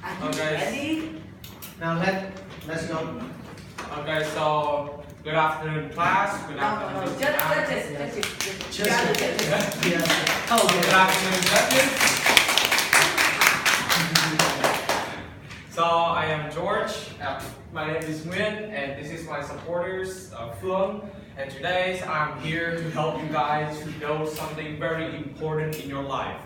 Okay. Ready? Now let's go. Okay, so good afternoon, class. Good No, afternoon, just Yes. Oh, good afternoon, judges. So I am George. My name is Nguyen, and this is my supporters, Phuong. And today I'm here to help you guys to know something very important in your life.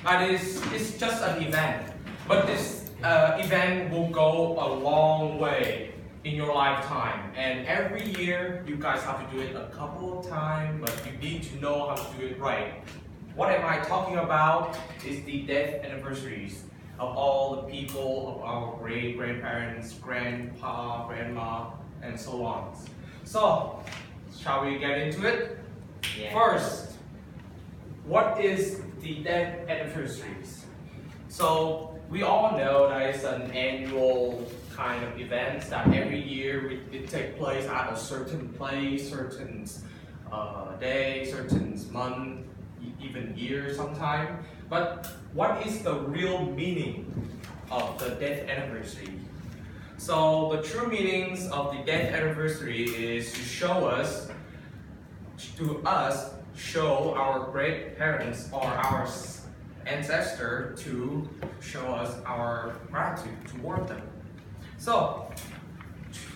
That is, it's just an event, but this event will go a long way in your lifetime. And every year, you guys have to do it a couple of times, but you need to know how to do it right. What am I talking about? Is the death anniversaries of all the people of our great-grandparents, grandpa, grandma, and so on. So, shall we get into it? Yeah. First, what is the death anniversaries? So, we all know that it's an annual kind of event that every year it takes place at a certain place, certain day, certain month, even year sometime. But what is the real meaning of the death anniversary? So the true meanings of the death anniversary is to show our great parents or our ancestors to show us our gratitude toward them. So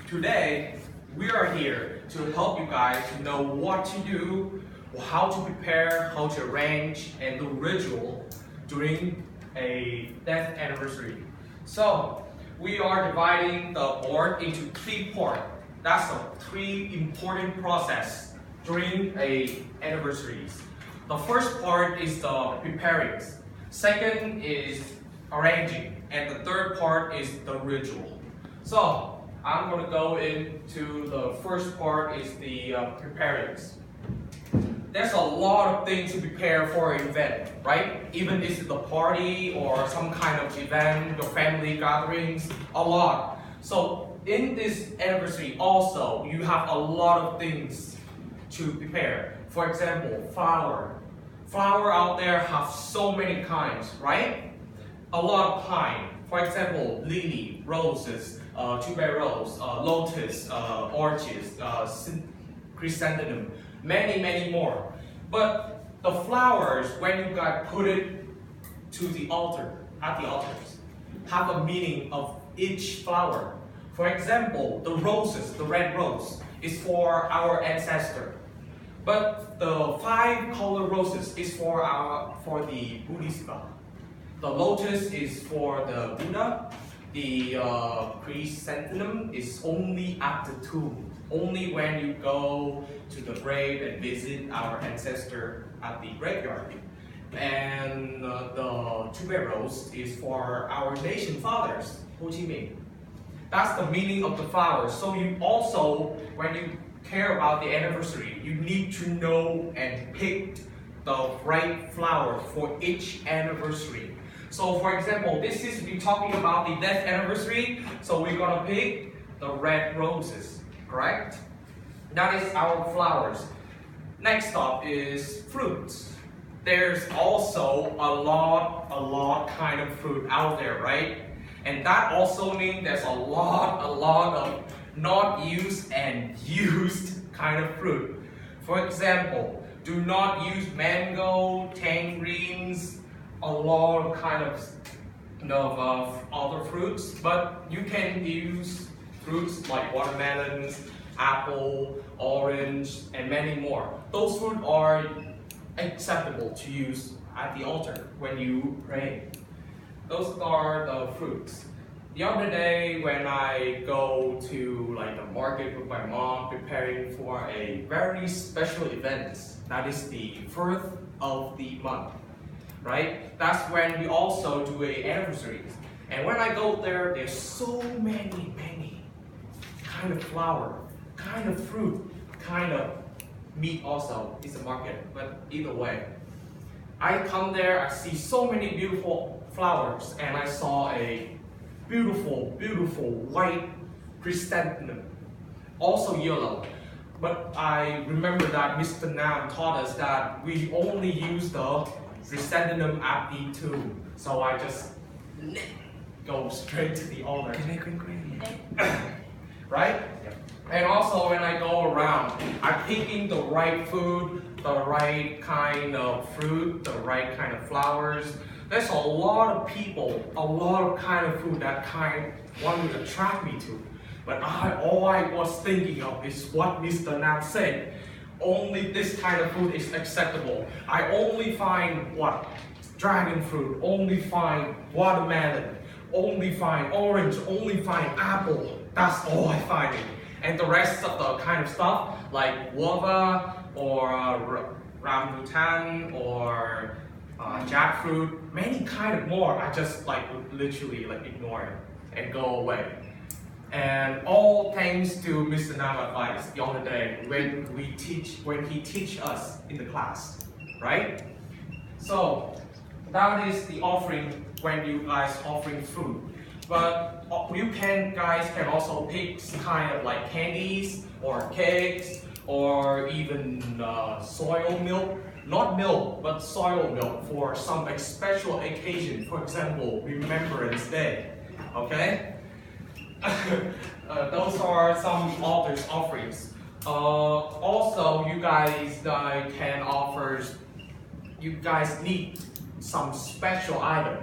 today we are here to help you guys to know what to do, how to prepare, how to arrange, and the ritual during a death anniversary. So we are dividing the board into 3 parts. That's the 3 important process during a anniversaries. The first part is the preparing. Second is arranging, and the third part is the ritual. So I'm going to go into the first part is the preparing. There's a lot of things to prepare for an event, right? Even if it's a party or some kind of event, your family gatherings, a lot. So in this anniversary also, you have a lot of things to prepare. For example, flower. Flower out there have so many kinds, right? A lot of kind. For example, lily, roses, tuberose, lotus, orchids, chrysanthemum, many more. But the flowers, when you got put it to the altar, at the altars, have a meaning of each flower. For example, the roses, the red rose, is for our ancestor. But the 5 color roses is for the Buddhist God. The lotus is for the Buddha. The chrysanthemum is only at the tomb. Only when you go to the grave and visit our ancestor at the graveyard. And the tuberose is for our nation fathers, Ho Chi Minh. That's the meaning of the flowers. So you also, when you care about the anniversary, you need to know and pick the right flower for each anniversary. So for example, this is we talking about the death anniversary, so we're gonna pick the red roses, correct? That is our flowers. Next up is fruits. There's also a lot kind of fruit out there, right? And that also means there's a lot of not used and used kind of fruit. For example, do not use mango, tangerines, a lot of kind of other fruits, but you can use fruits like watermelons, apple, orange, and many more. Those fruits are acceptable to use at the altar when you pray. Those are the fruits. The other day when I go to like the market with my mom preparing for a very special event, that is the 1st of the month, right? That's when we also do a anniversary. And when I go there, there's so many kind of flower, kind of fruit, kind of meat also. It's a market, but either way. I come there, I see so many beautiful flowers, and I saw a beautiful white chrysanthemum, also yellow. But I remember that Mr. Nam taught us that we only use the chrysanthemum at the tomb. So I just go straight to the altar. Green. Right? And also when I go around, I'm picking the right food, the right kind of fruit, the right kind of flowers. There's a lot of people, a lot of kind of food that want to attract me to. But all I was thinking of is what Mr. Nam said. Only this kind of food is acceptable. I only find what? Dragon fruit, only find watermelon, only find orange, only find apple. That's all I find. And the rest of the kind of stuff like guava or rambutan or jackfruit, many kind of more, I just literally ignore it and go away. And all thanks to Mr. Nam advice the other day when he teach us in the class, right? So that is the offering when you guys offering food. But you guys can also pick kind of like candies or cakes or even soil milk. Not milk, but soil milk for some special occasion. For example, Remembrance Day. Okay? Those are some author's offerings. Also, you guys can offer. You guys need some special item.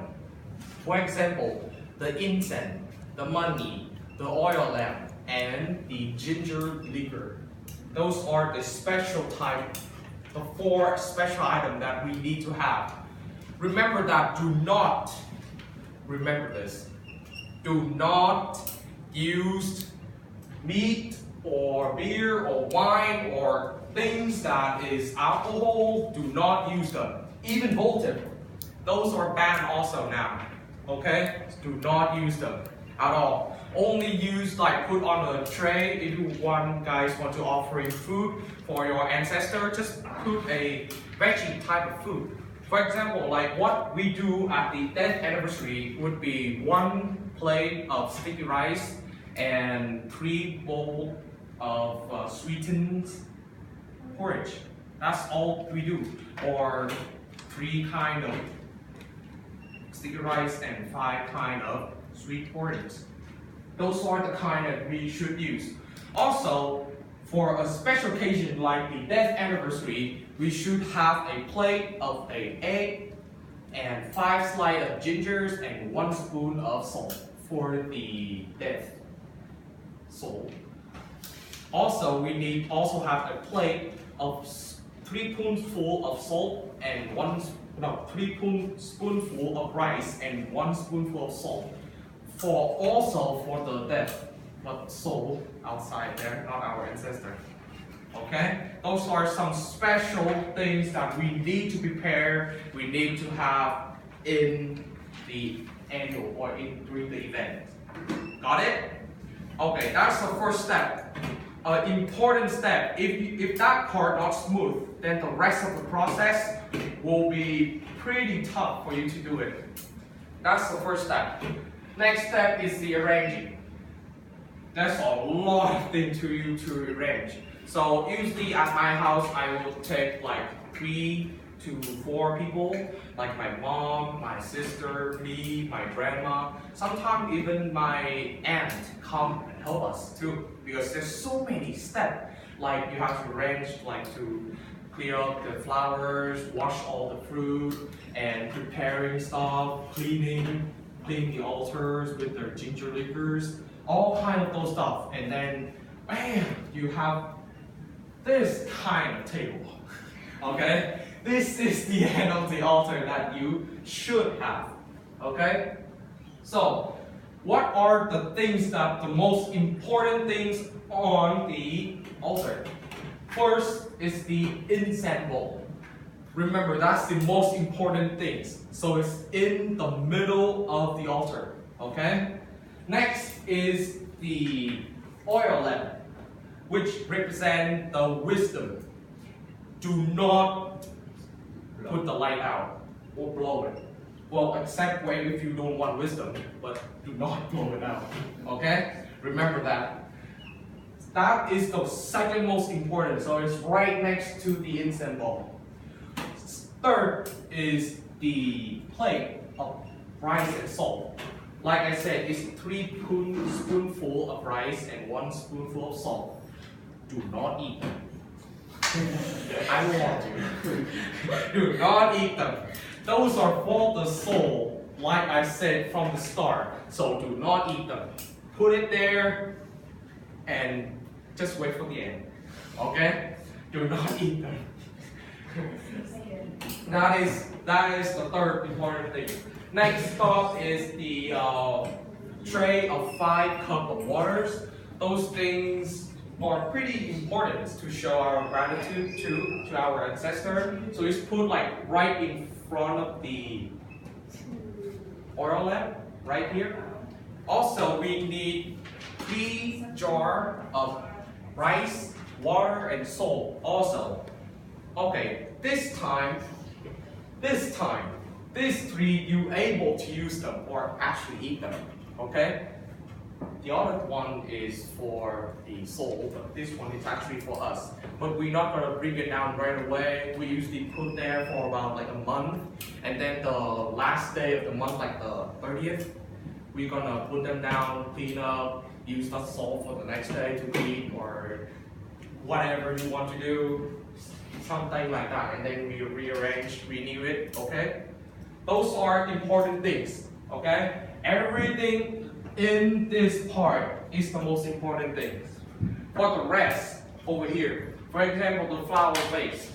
For example, the incense, the money, the oil lamp, and the ginger liquor. Those are the special type, the 4 special items that we need to have. Remember that, remember this, do not use meat or beer or wine or things that is alcohol, do not use them. Even Voltage, those are banned also now. Okay? Do not use them at all. Only use put on a tray if you guys want to offering food for your ancestor, just put a veggie type of food. For example, what we do at the 10th anniversary would be 1 plate of sticky rice and 3 bowls of sweetened porridge. That's all we do. Or 3 kind of sticky rice and 5 kind of sweet porridge. Those are the kind that we should use. Also, for a special occasion like the 10th anniversary, we should have a plate of an egg and 5 slices of gingers and 1 spoon of salt for the death soul. Also, we need also have a plate of 3 spoonfuls of salt and 3 spoonful of rice and 1 spoonful of salt. For the dead, but soul outside there, not our ancestor. Okay? Those are some special things that we need to prepare, we need to have in the annual or during the event. Got it? Okay, that's the first step. An important step. If that part not smooth, then the rest of the process will be pretty tough for you to do it. That's the first step. Next step is the arranging. There's a lot of things to you to arrange. So usually at my house, I will take 3 to 4 people, like my mom, my sister, me, my grandma. Sometimes even my aunt come and help us too, because there's so many steps. Like you have to arrange, to clear up the flowers, wash all the fruit, and preparing stuff, clean the altars with their ginger liquors, all kind of those stuff. And then, bam, you have this kind of table, okay? This is the end of the altar that you should have, okay? So, what are the things that the most important things on the altar? First is the incense bowl. Remember, that's the most important things. So it's in the middle of the altar, okay? Next is the oil lamp, which represent the wisdom. Do not put the light out or blow it. Well, except if you don't want wisdom, but do not blow it out, okay? Remember that. That is the second most important, so it's right next to the incense bowl. Third is the plate of rice and salt. like I said, it's 3 spoonful of rice and 1 spoonful of salt. Do not eat them. I warn you. Do not eat them. Those are for the soul, like I said from the start. So do not eat them. Put it there and just wait for the end. Okay? Do not eat them. That is the third important thing. Next up is the tray of 5 cups of waters. Those things are pretty important to show our gratitude to our ancestor. So it's put like right in front of the oil lamp, right here. Also, we need 3 jars of rice, water, and salt. Also, okay, this time, these 3 you able to use them or actually eat them. Okay. The other one is for the soul, but this one is actually for us. But we're not gonna bring it down right away. We usually put there for about like a month, and then the last day of the month, like the 30th, we're gonna put them down, clean up, use the salt for the next day to eat or whatever you want to do, something like that. And then we rearrange, renew it. Okay, those are important things. Okay, everything in this part is the most important thing. For the rest, over here, for example, the flower vase.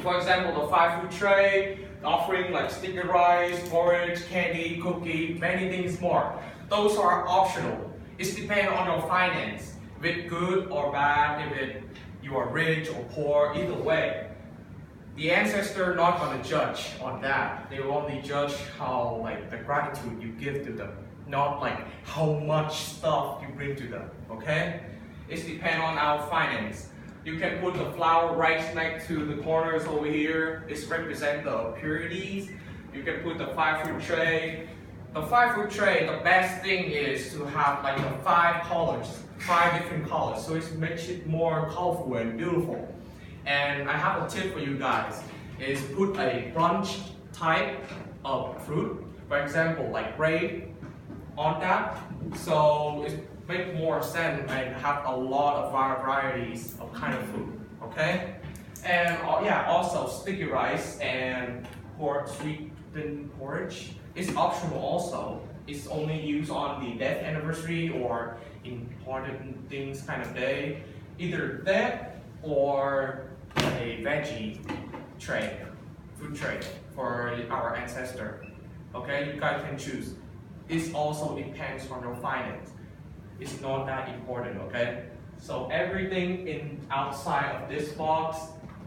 For example, the 5 food tray, offering like sticky rice, porridge, candy, cookie, many things more. Those are optional. It depends on your finance. If it's good or bad, if you are rich or poor, either way. The ancestor not gonna judge on that. They will only judge how like the gratitude you give to them. Not like how much stuff you bring to them, okay? It depends on our finance. You can put the flour right next to the corners over here. It represents the purities. You can put the 5 food tray. The 5 food tray, the best thing is to have like the 5 colors, 5 different colors. So it makes it more colorful and beautiful. And I have a tip for you guys, is put a bunch type of fruit. For example, like grape, on that, so it makes more sense and have a lot of varieties of kind of food, okay? And yeah, also sticky rice and sweetened porridge is optional also. It's only used on the death anniversary or important things kind of day. Either that or a veggie tray, food tray for our ancestor. Okay, you guys can choose. It also depends on your finance. It's not that important, okay? So everything outside of this box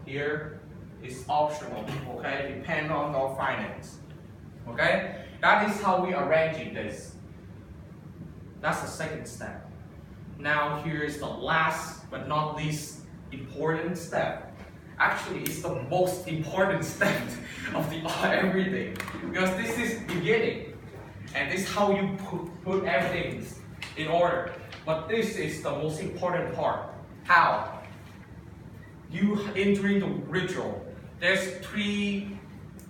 here is optional, okay? Depend on your finance, okay? That is how we arranging this. That's the second step. Now here is the last but not least important step. Actually, it's the most important step of everything, because this is beginning. And this is how you put everything in order. But this is the most important part. How? You entering the ritual. There's 3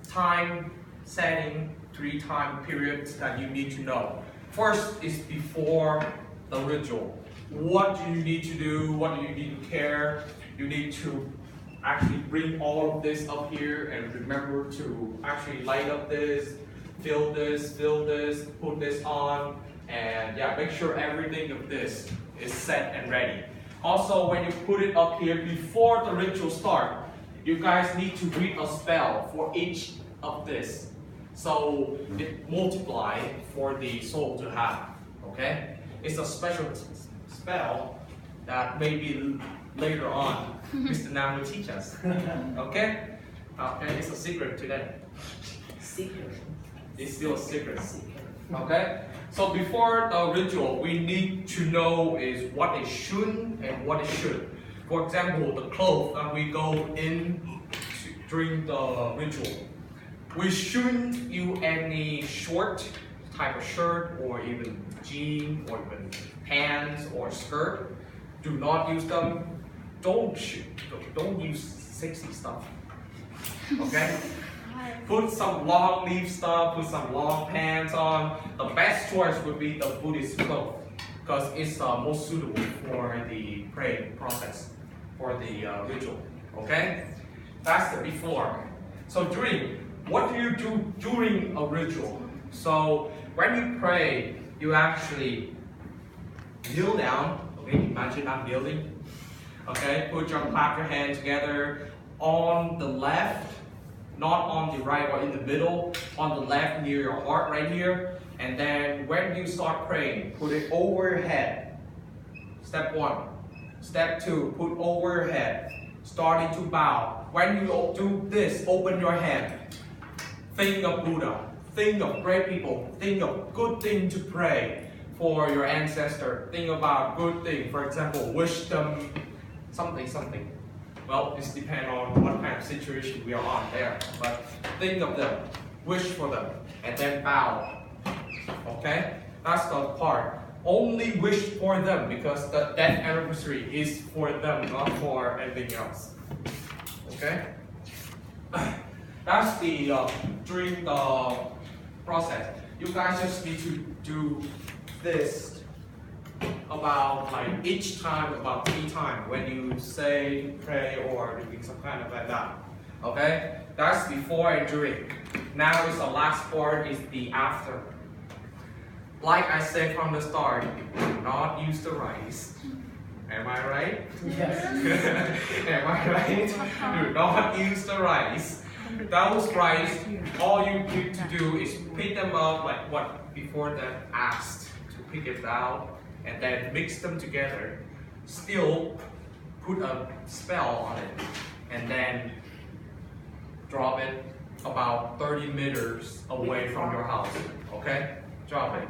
time setting, 3 time periods that you need to know. First is before the ritual. What do you need to do? What do you need to care? You need to actually bring all of this up here and remember to actually light up this, fill this, put this on, and yeah, make sure everything of this is set and ready. Also, when you put it up here before the ritual start, you guys need to read a spell for each of this. So it multiply for the soul to have, okay? It's a special spell that maybe later on Mr. Nam will teach us, okay? Okay, it's a secret today. Secret. It's still a secret. Okay? So before the ritual, we need to know is what is shouldn't and what is should. For example, the clothes that we go in during the ritual. We shouldn't use any short type of shirt or even jeans or even pants or skirt. Do not use them. Don't use sexy stuff. Okay? Put some long sleeve stuff, put some long pants on. The best choice would be the Buddhist clothes because it's most suitable for the praying process, for the ritual. Okay, that's the before. So what do you do during a ritual? So when you pray, you actually kneel down. Okay, imagine I'm kneeling. Okay, clap your hands together on the left, not on the right or in the middle, on the left near your heart right here. And then when you start praying, put it overhead. Step 1. Step 2, put overhead. Starting to bow. When you do this, open your hand. Think of Buddha. Think of great people. Think of good thing to pray for your ancestor. Think about good thing. For example, wish them something. Well, it depends on what kind of situation we are on there. But think of them, wish for them, and then bow. Okay? That's the part. Only wish for them because the death anniversary is for them, not for anything else. Okay? That's the during the process. You guys just need to do this about each time about 3 times when you say, pray, or doing some kind of like that. Okay? That's before and during. Now is the last part, is the after. Like I said from the start, do not use the rice. Am I right? Yes. Am I right? Do not use the rice. Those rice, all you need to do is pick them up like what before that asked to pick it out and then mix them together. Still put a spell on it and then drop it about 30 meters away from your house. Okay? Drop it.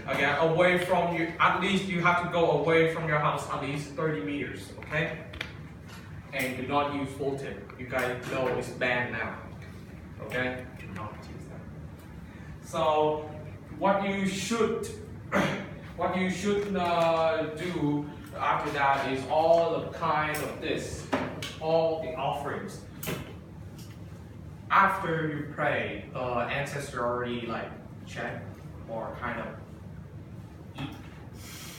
Okay, away from you, at least you have to go away from your house at least 30 meters, okay? And do not use full tip. You guys know it's banned now, okay? Do not use that. So, what you should do after that is all the kind of this, all the offerings. After you pray, the ancestor already check or kind of eat,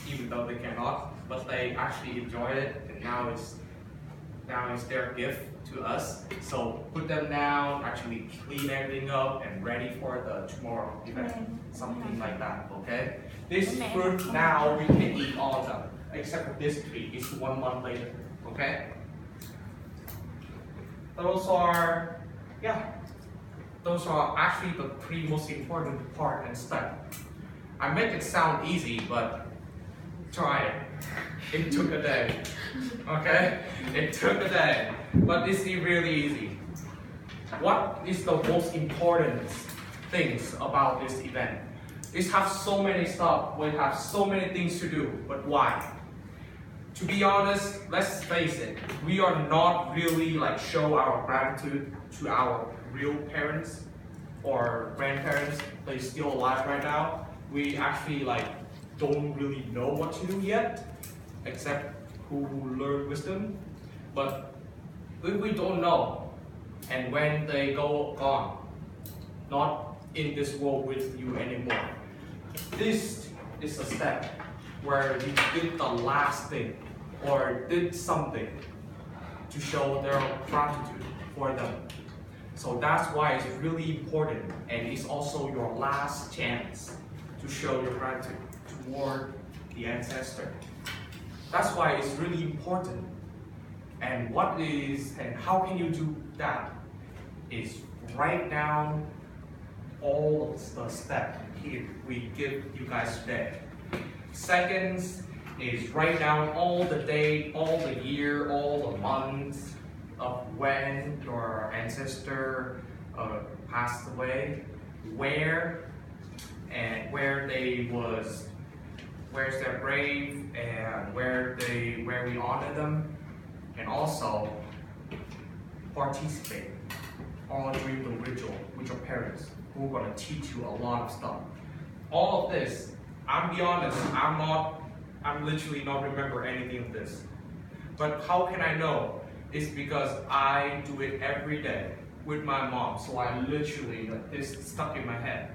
even though they cannot, but they actually enjoy it, and now it's their gift to us. So put them down, actually clean everything up and ready for the tomorrow event, something like that. Okay. This fruit now we can eat all of them, except for this tree. It's 1 month later. Okay. Those are actually the 3 most important part and step. I make it sound easy, but try it. It took a day. Okay? It took a day. But it's really easy. What is the most important things about this event? It has so many stuff. We have so many things to do. But why? To be honest, let's face it, we are not really show our gratitude to our real parents or grandparents. They're still alive right now. We actually don't really know what to do yet, except who learn wisdom. But we don't know. And when they go gone, not in this world with you anymore. This is a step where you did the last thing or did something to show their gratitude for them. So that's why it's really important, and it's also your last chance to show your gratitude toward the ancestor. That's why it's really important. And how can you do that? Is write down all of the steps here we give you guys today. Second is write down all the date, all the year, all the months of when your ancestor passed away, where's their grave, and where we honor them, and also participate all during the ritual with your parents who are going to teach you a lot of stuff. All of this, I'm be honest, I'm literally not remember anything of this. But how can I know? is because I do it every day with my mom. So I literally, like, this stuck in my head.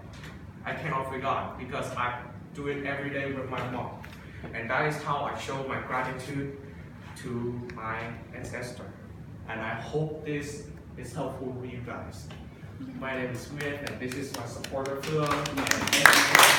I cannot forget because I do it every day with my mom. And that is how I show my gratitude to my ancestor. And I hope this is helpful for you guys. My name is Nguyen and this is my supporter Phuong.